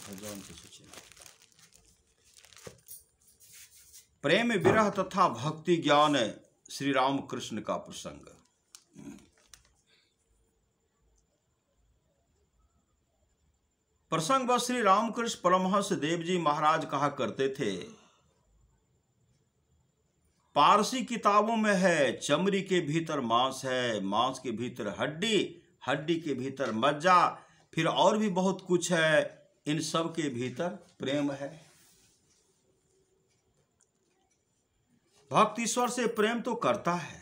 भजन की सूची में प्रेम विरह तथा भक्ति ज्ञान श्री राम कृष्ण का प्रसंग। प्रसंग बस श्री रामकृष्ण परमहंस देव जी महाराज कहा करते थे, पारसी किताबों में है चमड़ी के भीतर मांस है, मांस के भीतर हड्डी, हड्डी के भीतर मज्जा, फिर और भी बहुत कुछ है, इन सब के भीतर प्रेम है। भक्त ईश्वर से प्रेम तो करता है,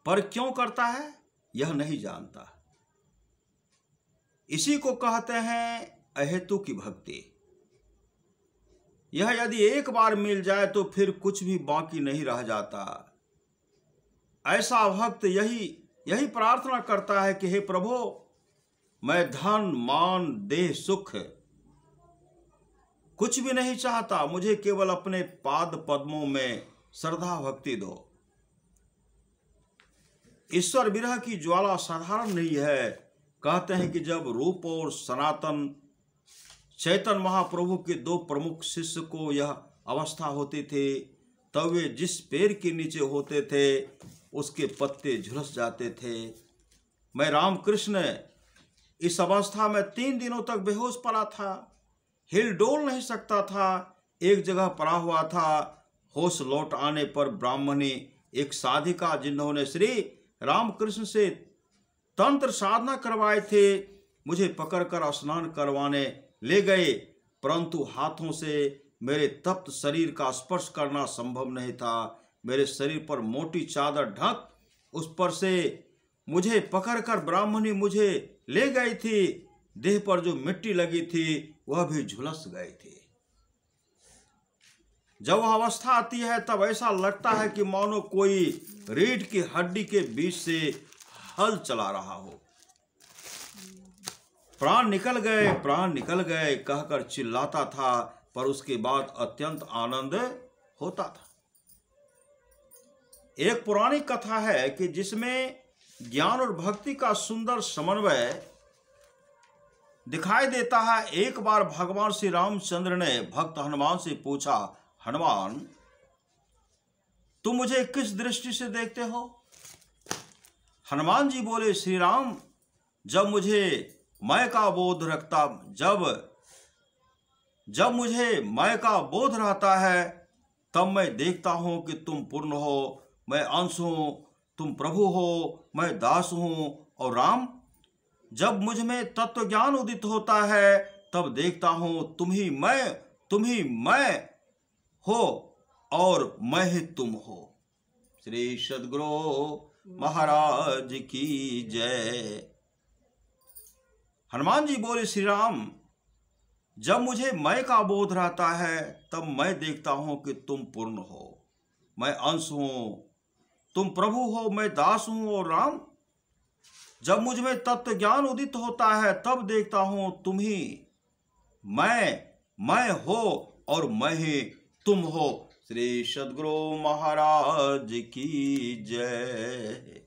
पर क्यों करता है यह नहीं जानता। इसी को कहते हैं अहेतु की भक्ति। यह यदि एक बार मिल जाए तो फिर कुछ भी बाकी नहीं रह जाता। ऐसा भक्त यही प्रार्थना करता है कि हे प्रभु, मैं धन मान देह सुख कुछ भी नहीं चाहता, मुझे केवल अपने पाद पद्मों में श्रद्धा भक्ति दो। ईश्वर विरह की ज्वाला साधारण नहीं है। कहते हैं कि जब रूप और सनातन चैतन्य महाप्रभु के दो प्रमुख शिष्य को यह अवस्था होती थी, तब वे जिस पेड़ के नीचे होते थे उसके पत्ते झुलस जाते थे। मैं रामकृष्ण इस अवस्था में 3 दिनों तक बेहोश पड़ा था, हिल डोल नहीं सकता था, एक जगह पड़ा हुआ था। होश लौट आने पर ब्राह्मणी एक साधिका, जिन्होंने श्री रामकृष्ण से तंत्र साधना करवाए थे, मुझे पकड़कर स्नान करवाने ले गए, परंतु हाथों से मेरे तप्त शरीर का स्पर्श करना संभव नहीं था। मेरे शरीर पर मोटी चादर ढक उस पर से मुझे पकड़कर ब्राह्मणी मुझे ले गई थी। देह पर जो मिट्टी लगी थी वह भी झुलस गई थी। जब वह अवस्था आती है तब ऐसा लगता है कि मानो कोई रीढ़ की हड्डी के बीच से हल चला रहा हो। प्राण निकल गए, प्राण निकल गए कहकर चिल्लाता था, पर उसके बाद अत्यंत आनंद होता था। एक पुरानी कथा है कि जिसमें ज्ञान और भक्ति का सुंदर समन्वय दिखाई देता है। एक बार भगवान श्री रामचंद्र ने भक्त हनुमान से पूछा, हनुमान, तुम मुझे किस दृष्टि से देखते हो? हनुमान जी बोले, श्री राम, जब मुझे मैं का बोध रखता जब मुझे मैं का बोध रहता है तब मैं देखता हूं कि तुम पूर्ण हो, मैं अंश हूं, तुम प्रभु हो, मैं दास हूं। और राम, जब मुझ में तत्व ज्ञान उदित होता है तब देखता हूं तुम ही मैं हो और मैं ही तुम हो। श्री सद्गुरु महाराज की जय। हनुमान जी बोले, श्री राम, जब मुझे मैं का बोध रहता है तब मैं देखता हूं कि तुम पूर्ण हो, मैं अंश हूं, तुम प्रभु हो, मैं दास हूं। और राम, जब मुझ में तत्व ज्ञान उदित होता है तब देखता हूं तुम ही मैं हो और मैं ही तुम हो। श्री सद्गुरु महाराज की जय।